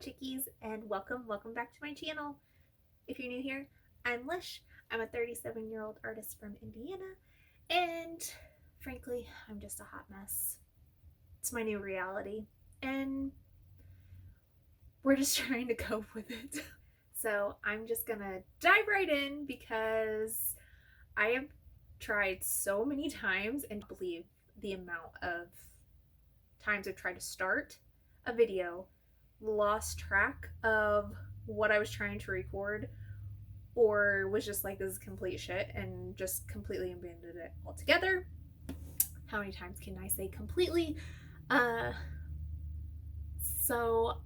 chickies, and welcome back to my channel. If you're new here, I'm Lysh. I'm a 37-year-old artist from Indiana, and frankly, I'm just a hot mess. It's my new reality, and we're just trying to cope with it. So I'm just gonna dive right in because I have tried so many times and believe the amount of times I've tried to start a video, lost track of what I was trying to record, or was just like, this is complete shit, and just completely abandoned it altogether. How many times can I say completely? So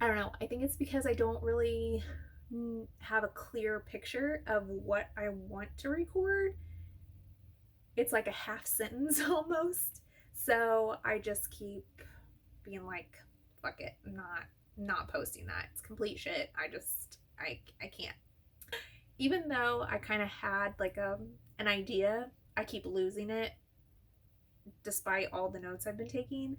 I don't know. I think it's because I don't really have a clear picture of what I want to record. It's like a half sentence almost. So I just keep being like, fuck it, I'm not posting that. It's complete shit. I can't. Even though I kind of had like an idea, I keep losing it despite all the notes I've been taking.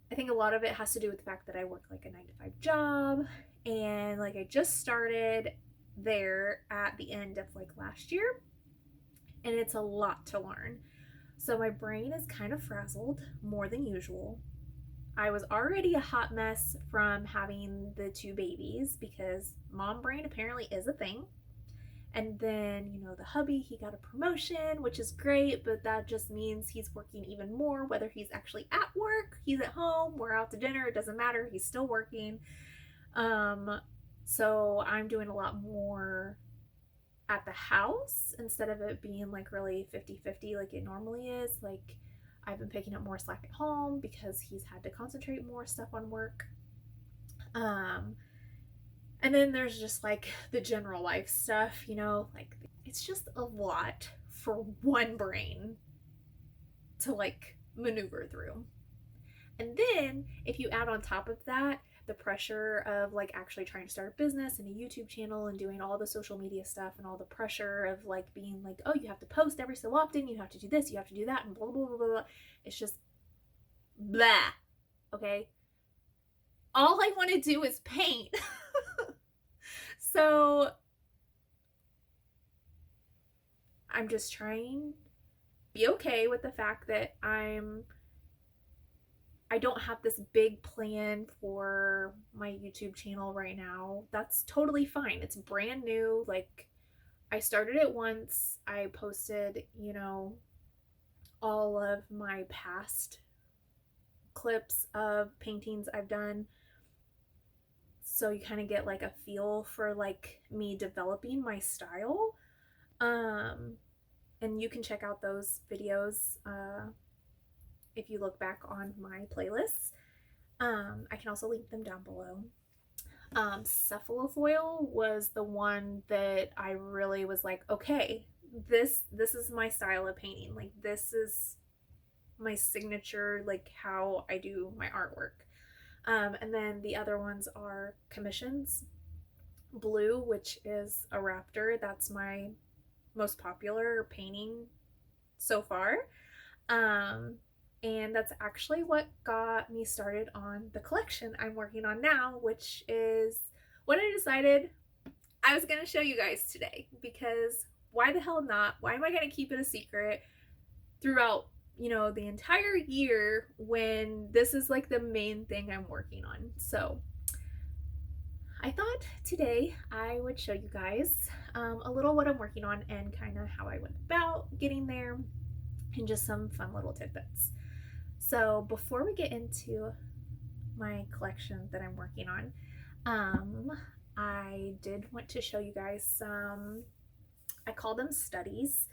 I think a lot of it has to do with the fact that I work like a 9-to-5 job, and like I just started there at the end of like last year, and it's a lot to learn. So my brain is kind of frazzled more than usual. I was already a hot mess from having the 2 babies because mom brain apparently is a thing. And then, you know, the hubby, he got a promotion, which is great, but that just means he's working even more, whether he's actually at work, he's at home, we're out to dinner, it doesn't matter, he's still working. So I'm doing a lot more at the house instead of it being like really 50-50 like it normally is. Like, I've been picking up more slack at home because he's had to concentrate more stuff on work. And then there's just like the general life stuff, you know, like it's just a lot for one brain to like maneuver through. And then if you add on top of that the pressure of like actually trying to start a business and a YouTube channel and doing all the social media stuff and all the pressure of like being like, oh, you have to post every so often, you have to do this, you have to do that, and blah blah blah blah blah. It's just blah. Okay, all I want to do is paint. So I'm just trying to be okay with the fact that I don't have this big plan for my YouTube channel right now. That's totally fine. It's brand new. Like, I started it once. I posted, you know, all of my past clips of paintings I've done. So you kind of get like a feel for like me developing my style. And you can check out those videos if you look back on my playlists. I can also link them down below. Cephalofoil was the one that I really was like, okay, this is my style of painting. Like, this is my signature, like how I do my artwork. And then the other ones are commissions. Blue, which is a raptor, that's my most popular painting so far. And that's actually what got me started on the collection I'm working on now, which is what I decided I was going to show you guys today, because why the hell not? Why am I going to keep it a secret throughout, you know, the entire year when this is like the main thing I'm working on? So I thought today I would show you guys a little what I'm working on and kind of how I went about getting there, and just some fun little tidbits. So before we get into my collection that I'm working on, I did want to show you guys some, I call them studies.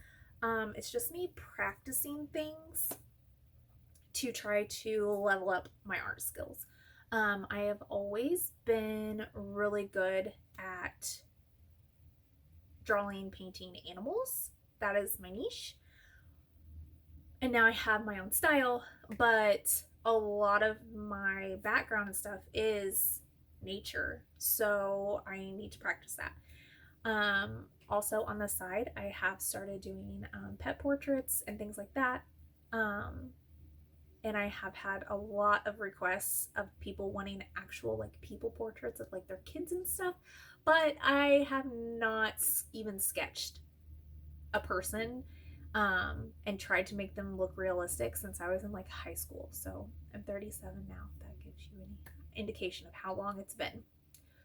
It's just me practicing things to try to level up my art skills. I have always been really good at drawing, painting animals. That is my niche. And now I have my own style, but a lot of my background and stuff is nature, so I need to practice that. Also on the side, I have started doing pet portraits and things like that. and I have had a lot of requests of people wanting actual like people portraits of like their kids and stuff, but I have not even sketched a person and tried to make them look realistic since I was in like high school. So I'm 37 now, if that gives you any indication of how long it's been.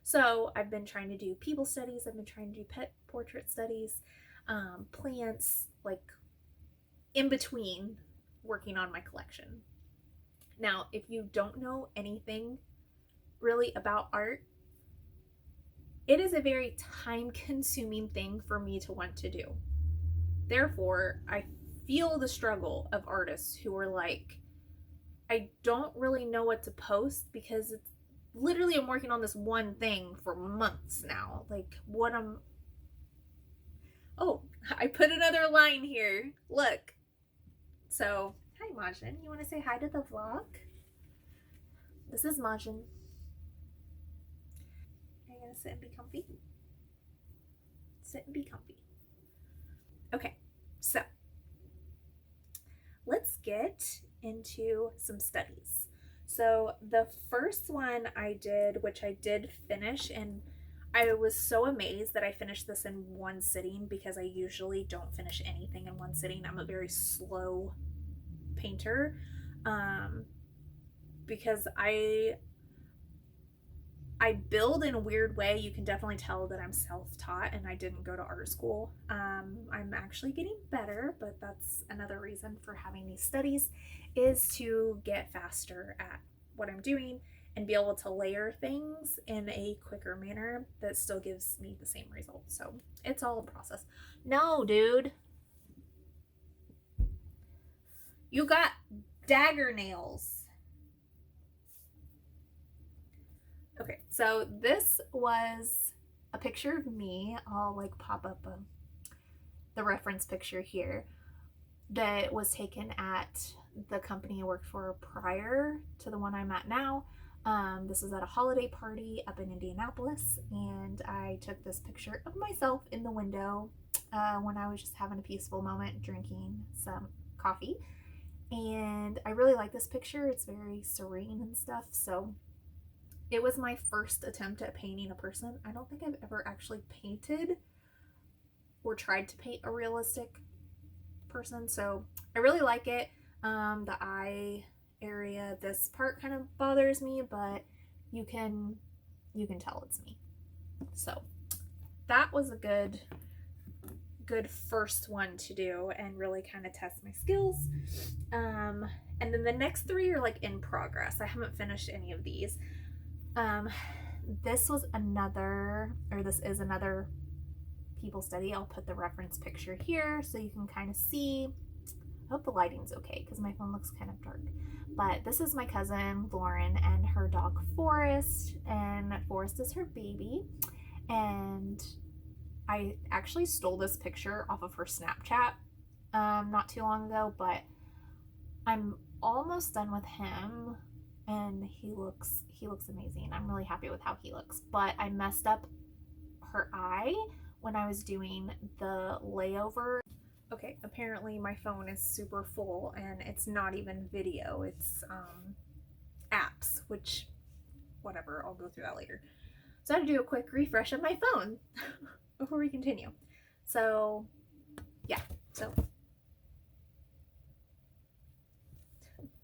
So I've been trying to do people studies, I've been trying to do pet portrait studies, plants, like in between working on my collection. Now, if you don't know anything really about art, it is a very time consuming thing for me to want to do. Therefore, I feel the struggle of artists who are like, I don't really know what to post because it's literally I'm working on this one thing for months now. Like, what I'm. Oh, I put another line here. Look. So, hi, Majin. You want to say hi to the vlog? This is Majin. Are you going to sit and be comfy? Sit and be comfy. Okay, so let's get into some studies. So the first one I did, which I did finish, and I was so amazed that I finished this in one sitting because I usually don't finish anything in one sitting. I'm a very slow painter because I build in a weird way. You can definitely tell that I'm self-taught and I didn't go to art school. I'm actually getting better, but that's another reason for having these studies, is to get faster at what I'm doing and be able to layer things in a quicker manner that still gives me the same result. So it's all a process. No, dude. You got dagger nails. Okay, so this was a picture of me. I'll like pop up the reference picture here that was taken at the company I worked for prior to the one I'm at now. This is at a holiday party up in Indianapolis, and I took this picture of myself in the window when I was just having a peaceful moment drinking some coffee. And I really like this picture. It's very serene and stuff, so it was my first attempt at painting a person. I don't think I've ever actually painted or tried to paint a realistic person, so I really like it. The eye area, this part kind of bothers me, but you can tell it's me. So that was a good first one to do and really kind of test my skills. And then the next three are like in progress. I haven't finished any of these. This is another people study. I'll put the reference picture here so you can kind of see. I hope the lighting's okay because my phone looks kind of dark. But this is my cousin Lauren and her dog Forrest, and Forrest is her baby. And I actually stole this picture off of her Snapchat not too long ago, but I'm almost done with him and he looks amazing. I'm really happy with how he looks, but I messed up her eye when I was doing the layover. Okay, apparently my phone is super full and it's not even video, it's apps, which whatever, I'll go through that later. So I had to do a quick refresh of my phone before we continue. So yeah, so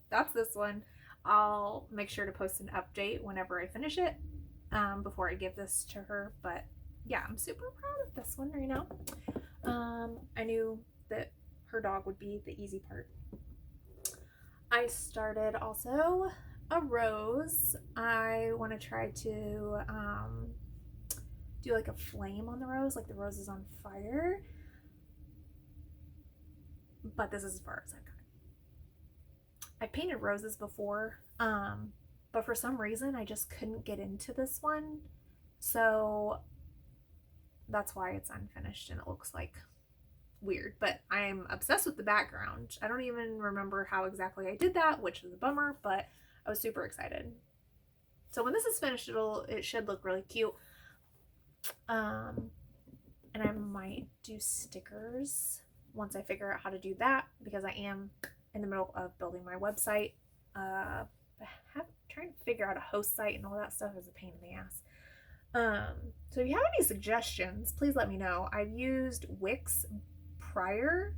that's this one. I'll make sure to post an update whenever I finish it before I give this to her. But yeah, I'm super proud of this one right now. I knew that her dog would be the easy part. I started also a rose. I want to try to do like a flame on the rose, like the rose is on fire. But this is as far as I got. I painted roses before, but for some reason I just couldn't get into this one. So that's why it's unfinished and it looks like weird, but I'm obsessed with the background. I don't even remember how exactly I did that, which is a bummer, but I was super excited. So when this is finished, it should look really cute. And I might do stickers once I figure out how to do that, because I am in the middle of building my website Trying to figure out a host site and all that stuff is a pain in the ass. So if you have any suggestions, please let me know. I've used Wix prior,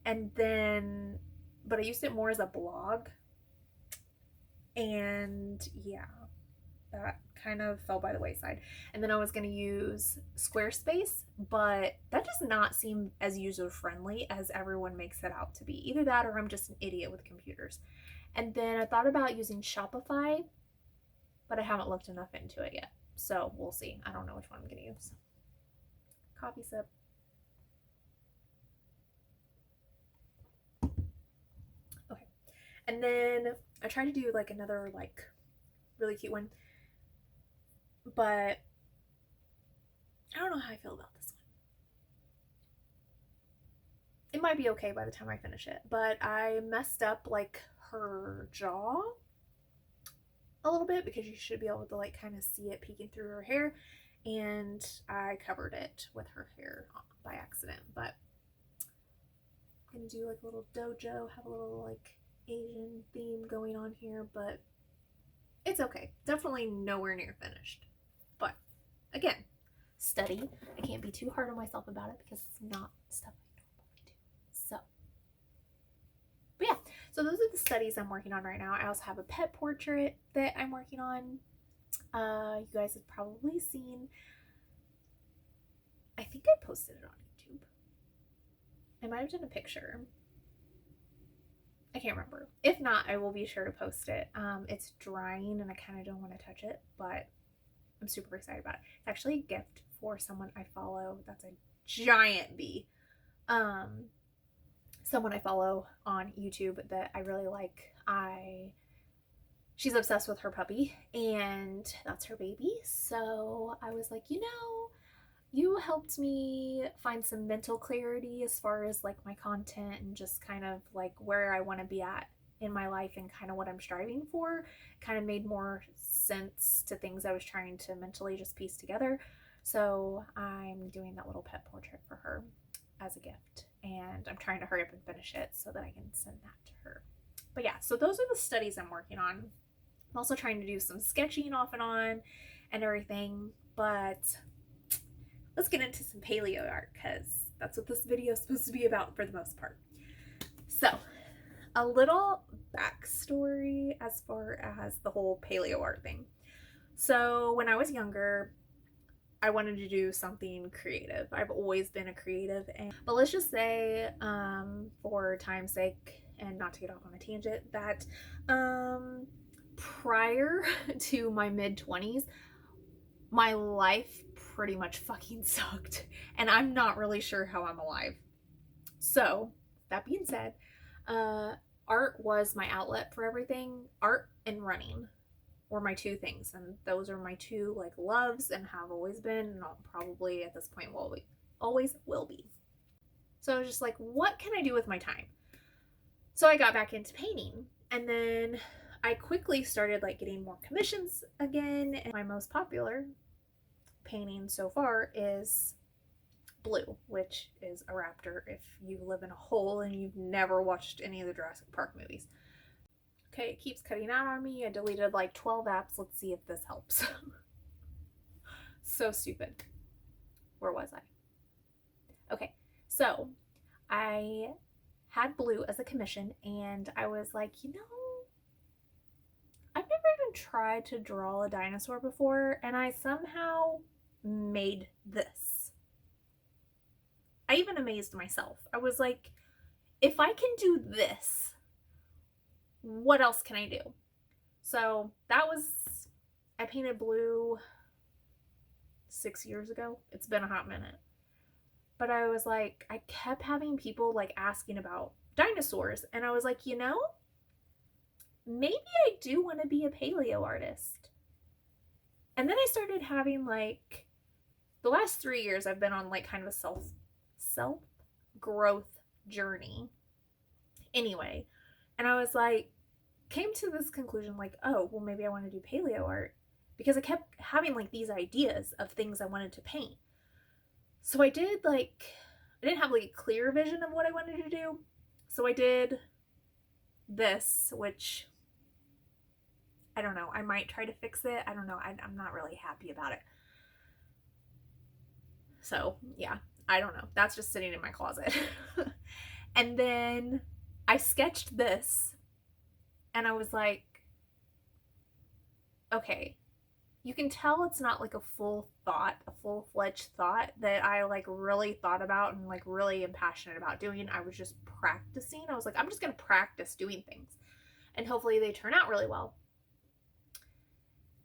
and then, but I used it more as a blog, and yeah, that kind of fell by the wayside. And then I was going to use Squarespace, but that does not seem as user friendly as everyone makes it out to be. Either that or I'm just an idiot with computers. And then I thought about using Shopify, but I haven't looked enough into it yet. So we'll see. I don't know which one I'm going to use. Coffee sip. Okay. And then I tried to do like another like really cute one, but I don't know how I feel about this one. It might be okay by the time I finish it, but I messed up like her jaw a little bit, because you should be able to like kind of see it peeking through her hair, and I covered it with her hair by accident. But I'm gonna do like a little dojo, have a little like Asian theme going on here, but it's okay. Definitely nowhere near finished. But again, study. I can't be too hard on myself about it because it's not stuff I normally do. So, but yeah, so those are the studies I'm working on right now. I also have a pet portrait that I'm working on. You guys have probably seen. I think I posted it on YouTube. I might have done a picture. I can't remember. If not, I will be sure to post it. It's drying and I kind of don't want to touch it, but I'm super excited about it. It's actually a gift for someone I follow. That's a giant bee. Someone I follow on YouTube that I really like. She's obsessed with her puppy, and that's her baby. So I was like, you know, you helped me find some mental clarity as far as like my content and just kind of like where I want to be at in my life and kind of what I'm striving for. Kind of made more sense to things I was trying to mentally just piece together. So I'm doing that little pet portrait for her as a gift, and I'm trying to hurry up and finish it so that I can send that to her. But yeah, so those are the studies I'm working on. I'm also trying to do some sketching off and on and everything, but let's get into some paleo art, because that's what this video is supposed to be about for the most part. So a little backstory as far as the whole paleo art thing. So when I was younger, I wanted to do something creative. I've always been a creative, but let's just say, for time's sake and not to get off on a tangent, that prior to my mid-20s, my life pretty much fucking sucked, and I'm not really sure how I'm alive. So that being said, art was my outlet for everything. Art and running were my two things, and those are my two like loves and have always been, and probably at this point always will be. So I was just like, what can I do with my time? So I got back into painting, and then I quickly started like getting more commissions again, and my most popular painting so far is Blue, which is a raptor if you live in a hole and you've never watched any of the Jurassic Park movies. Okay, it keeps cutting out on me. I deleted like 12 apps. Let's see if this helps. So stupid. Where was I? Okay, so I had Blue as a commission, and I was like, you know, I've never even tried to draw a dinosaur before, and I somehow made this. I even amazed myself. I was like, if I can do this, what else can I do? So I painted Blue 6 years ago. It's been a hot minute. But I was like, I kept having people like asking about dinosaurs, and I was like, you know, maybe I do want to be a paleo artist. And then I started having like, the last 3 years I've been on like kind of a self growth journey anyway. And I was like, came to this conclusion like, oh, well, maybe I want to do paleo art, because I kept having like these ideas of things I wanted to paint. So I didn't have like a clear vision of what I wanted to do. So I did this, which I don't know. I might try to fix it. I don't know. I'm not really happy about it. So yeah, I don't know. That's just sitting in my closet. And then I sketched this and I was like, okay, you can tell it's not like a full-fledged thought that I like really thought about and like really am passionate about doing. I was just practicing. I was like, I'm just going to practice doing things and hopefully they turn out really well.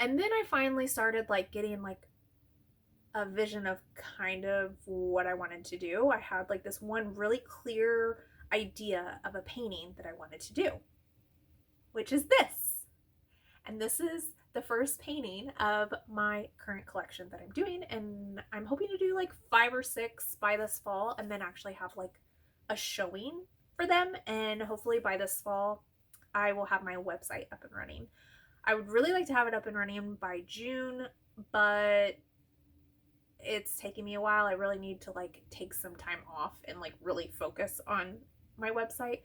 And then I finally started like getting like a vision of kind of what I wanted to do. I had like this one really clear idea of a painting that I wanted to do, which is this. And this is the first painting of my current collection that I'm doing, and I'm hoping to do like 5 or 6 by this fall and then actually have like a showing for them, and hopefully by this fall I will have my website up and running. I would really like to have it up and running by June, but it's taking me a while. I really need to like take some time off and like really focus on my website,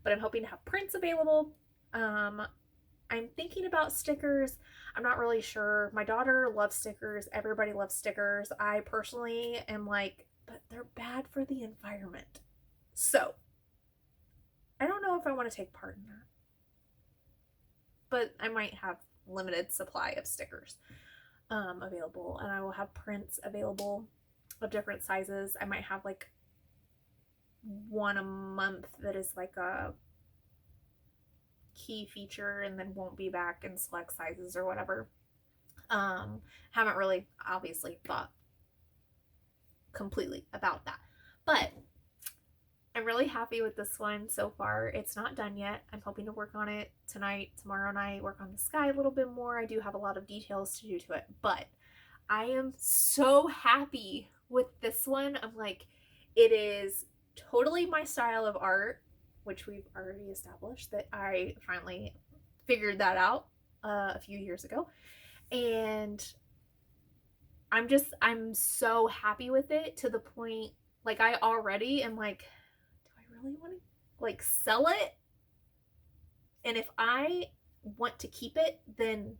but I'm hoping to have prints available. I'm thinking about stickers. I'm not really sure. My daughter loves stickers. Everybody loves stickers. I personally am like, but they're bad for the environment. So I don't know if I want to take part in that, but I might have limited supply of stickers available, and I will have prints available of different sizes. I might have like one a month that is like a key feature and then won't be back in select sizes or whatever. Haven't really obviously thought completely about that, but I'm really happy with this one so far. It's not done yet. I'm hoping to work on it tonight, tomorrow night, work on the sky a little bit more. I do have a lot of details to do to it, but I am so happy with this one. I'm like, it is totally my style of art, which we've already established that I finally figured that out a few years ago. And I'm so happy with it to the point, like I already am like, really want to like sell it, and if I want to keep it, then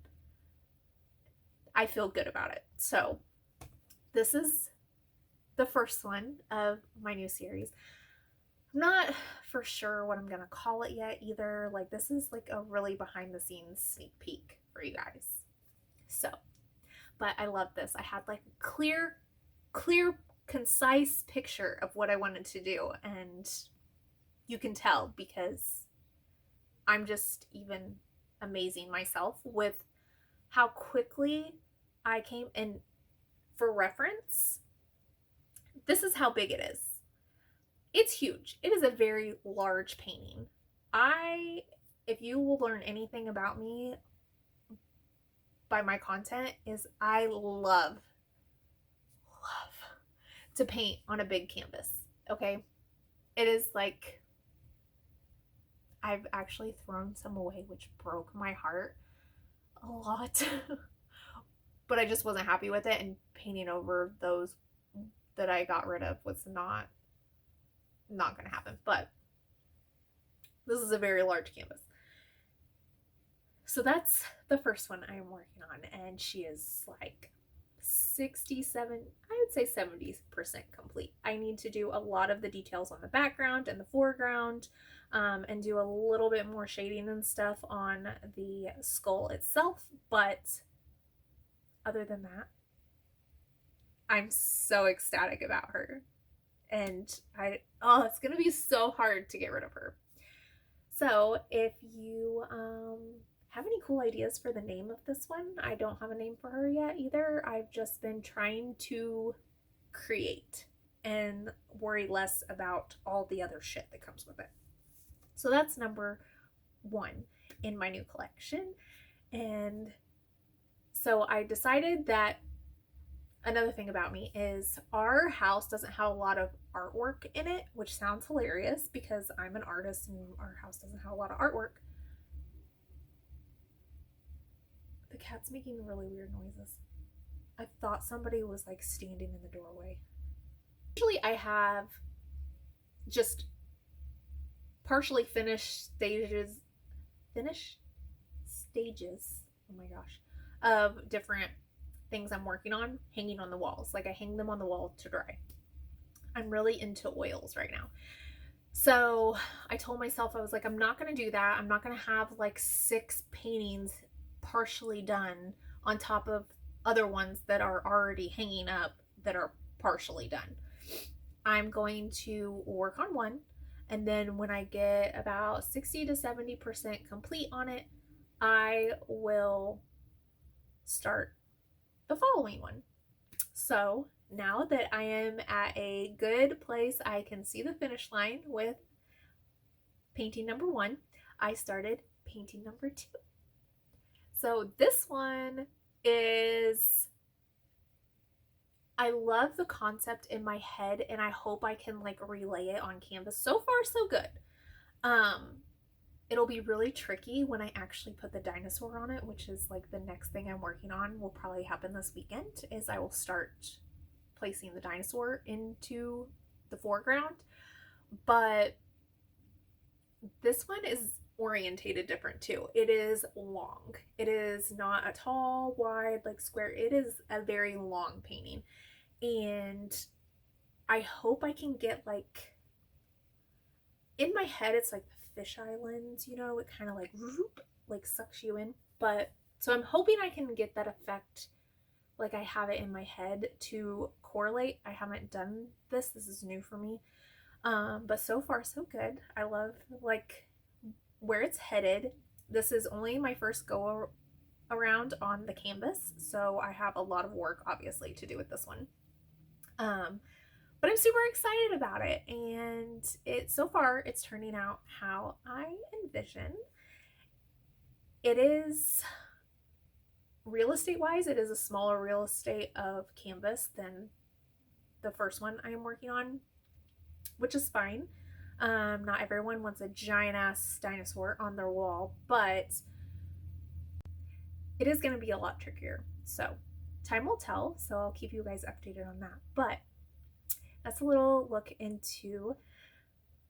I feel good about it. So this is the first one of my new series. I'm not for sure what I'm gonna call it yet either. Like this is like a really behind the scenes sneak peek for you guys. So, but I love this. I had like a clear concise picture of what I wanted to do, and you can tell because I'm just even amazing myself with how quickly I came. And for reference, this is how big it is. It's huge. It is a very large painting. If you will learn anything about me by my content, is I love to paint on a big canvas. Okay? It is like, I've actually thrown some away, which broke my heart a lot. But I just wasn't happy with it, and painting over those that I got rid of was not gonna happen. But this is a very large canvas. So that's the first one I am working on, and she is like 67, I would say 70% complete. I need to do a lot of the details on the background and the foreground, and do a little bit more shading and stuff on the skull itself, but other than that, I'm so ecstatic about her. And it's gonna be so hard to get rid of her. So if you have any cool ideas for the name of this one, I don't have a name for her yet either. I've just been trying to create and worry less about all the other shit that comes with it. So that's number 1 in my new collection. And so I decided that another thing about me is our house doesn't have a lot of artwork in it, which sounds hilarious because I'm an artist and our house doesn't have a lot of artwork. The cat's making really weird noises. I thought somebody was like standing in the doorway. Usually I have just partially finished stages oh my gosh, of different things I'm working on hanging on the walls. Like I hang them on the wall to dry. I'm really into oils right now. So I told myself, I was like, I'm not going to do that. I'm not going to have like 6 paintings partially done on top of other ones that are already hanging up that are partially done. I'm going to work on one, and then when I get about 60 to 70% complete on it, I will start the following one. So now that I am at a good place, I can see the finish line with painting number 1, I started painting number 2. So this one is, I love the concept in my head, and I hope I can like relay it on canvas. So far so good. It'll be really tricky when I actually put the dinosaur on it, which is like the next thing I'm working on. Will probably happen this weekend, is I will start placing the dinosaur into the foreground. But this one is orientated different too. It is long. It is not a tall, wide, like square. It is a very long painting. And I hope I can get like, in my head it's like the fish islands, you know, it kind of like whoop, like sucks you in. But so I'm hoping I can get that effect like I have it in my head to correlate. I haven't done this. This is new for me. But so far so good. I love like where it's headed. This is only my first go around on the canvas, so I have a lot of work obviously to do with this one. But I'm super excited about it, and so far it's turning out how I envision. It is, real estate wise, it is a smaller real estate of canvas than the first one I am working on, which is fine. Not everyone wants a giant ass dinosaur on their wall, but it is going to be a lot trickier. So time will tell, so I'll keep you guys updated on that. But that's a little look into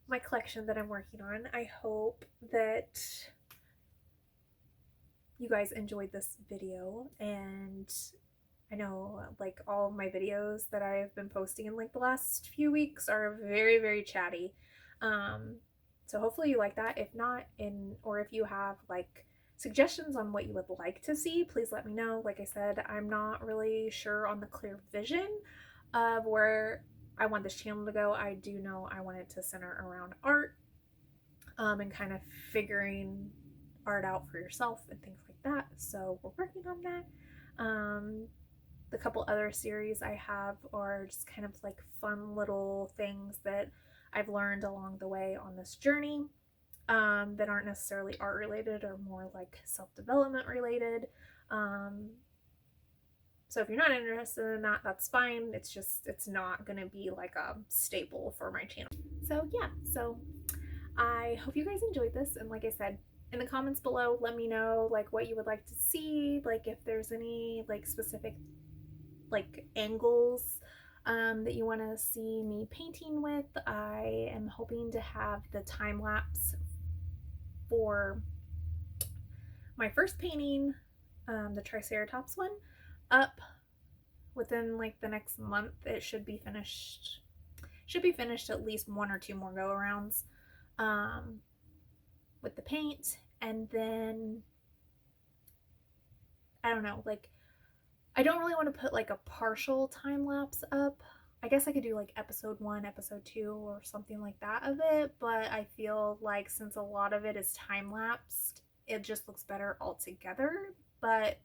my collection that I'm working on. I hope that you guys enjoyed this video, and I know like all of my videos that I've been posting in like the last few weeks are very, very chatty. So hopefully you like that. If not, or if you have like suggestions on what you would like to see, please let me know. Like I said, I'm not really sure on the clear vision of where I want this channel to go. I do know I want it to center around art, and kind of figuring art out for yourself and things like that. So we're working on that. The couple other series I have are just kind of like fun little things that I've learned along the way on this journey, that aren't necessarily art related, or more like self-development related. So if you're not interested in that, that's fine. It's not gonna be like a staple for my channel. So yeah, so I hope you guys enjoyed this, and like I said, in the comments below, let me know like what you would like to see, like if there's any like specific like angles that you want to see me painting with. I am hoping to have the time lapse for my first painting, the Triceratops one, up within like the next month. It should be finished. Should be finished at least 1 or 2 more go arounds with the paint, and then I don't know, like I don't really want to put like a partial time lapse up. I guess I could do like episode 1, episode 2, or something like that of it, but I feel like since a lot of it is time lapsed, it just looks better altogether. But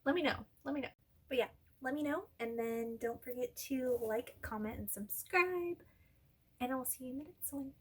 let me know. But yeah, let me know, and then don't forget to like, comment, and subscribe, and I will see you in the next one.